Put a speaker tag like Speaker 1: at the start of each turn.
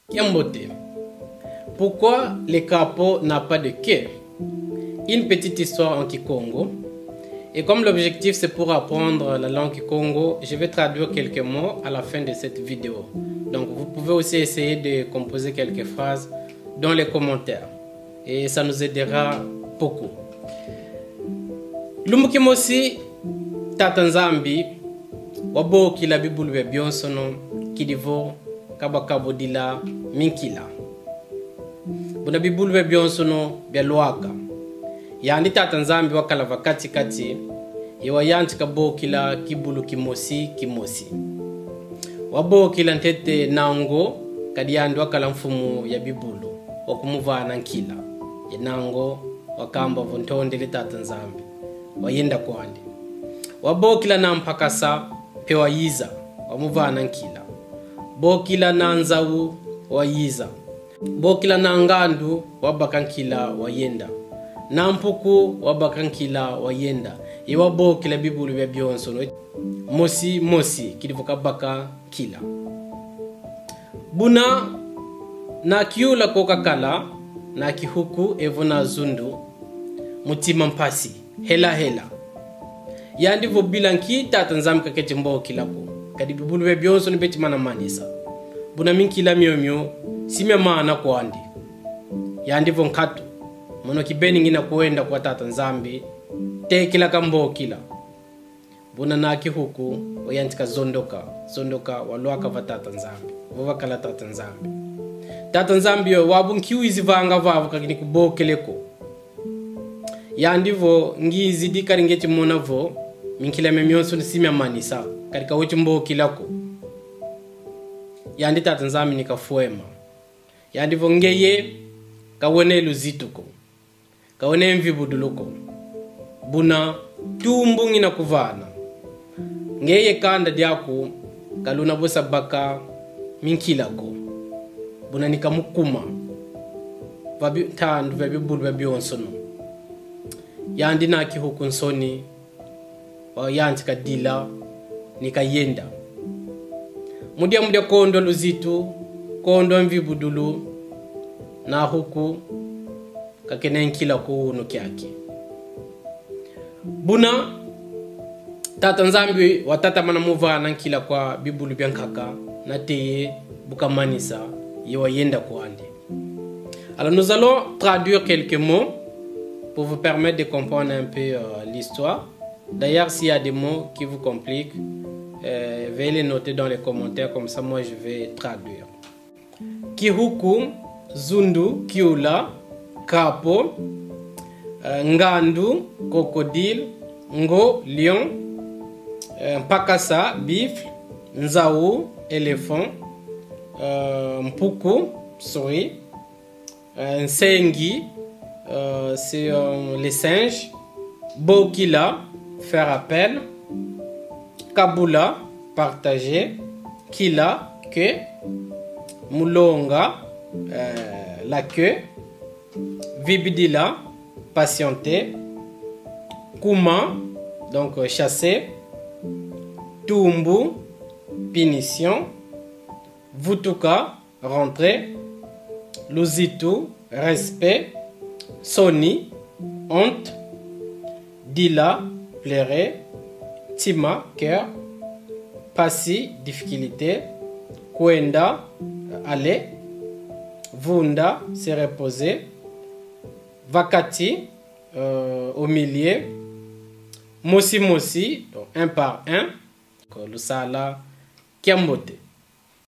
Speaker 1: Kiambote. Pourquoi le crapaud n'a pas de queue? Une petite histoire en Kikongo. Et comme l'objectif c'est pour apprendre la langue Kikongo, je vais traduire quelques mots à la fin de cette vidéo. Donc vous pouvez aussi essayer de composer quelques phrases dans les commentaires. Et ça nous aidera beaucoup. Lumukimosi tatanzambi wabo kila bibulwe bionsono kidivo kabakabo dila minkila. Buna bibulwe bionsono bialwaka. Yandi tatanzambi wakala vakati kati yewa yanti kabo kila kibulu kimosi. Wabo kila ntete nango kadiyandi wakala mfumu ya bibulu wakumuvana nkila. Yenango wakamba vontonde li tatanzambi wayenda kwandi. Wabokila na mpakasa pewa yiza wamuvana nkila. Bokila na nzawu wayiza. Bokila na ngandu wabaka nkila wayenda. Na mpuku wabaka nkila wayenda. Iwa bokila bibulu bya byonsono mosi kidivuka baka kila. Buna na kiula kokakala na kihuku evona zundu mutima mpasi hela yandi vo bilanki tatanzam kakete mbo kilako kadi bibulu be bionso ni beti mana manisa buna minkila myomyo simya maana ko andi yandi vo nkatu mono kibeni ngina kuenda kwa tatanzambi te kila kambo kila buna na kihuku oyantika zondoka walwaka va tatanzambi vo vakala tatanzambi tatanzambi wabu nkiwizi vanga vavu kakini kubokeleko yandivo ngizi dikaringeti monavo minkila memyonso simya manisa katika wochimbo kilako yandi tatanzambi nikafuema yandivo ngeye kawone luzituko kawone mvibuduluko buna tumbu ngina kuvana ngeye kanda diako kaluna bosa baka minkilako buna nikamukuma vabi tandu vabi bulu vabi onsono yandi na kihuku nsoni wa yanti kadila nikayenda mudia kondo luzitu kondo mvibudulu na huku kakene nkila kuunu kyake buna tatanzambi watata mana muvana nkila kwa bibulu byankaka na teye bukamanisa yewa yenda kwandi. Alors nous allons traduire quelques mots pour vous permettre de comprendre un peu l'histoire. D'ailleurs, s'il y a des mots qui vous compliquent, veuillez les noter dans les commentaires, comme ça moi je vais traduire. Kihuku, zundu, kiula, kapo, ngandu, crocodile, ngo, lion, mpakasa, bifle, nzawu, éléphant, mpuku, souris, nsengi, c'est les singes, bokila, faire appel, kabula, partager, kila, queue, mulonga, la queue, vibidila, patienter, kuma, donc chasser, tumbu, punition, vutuka, rentrer, luzitu, respect, soni, honte, dila, pleurer, tima, cœur, pasi, difficulté, kwenda, aller, vunda, se reposer, vakati, au milieu, mosi, donc un par un, lusala, kiambote.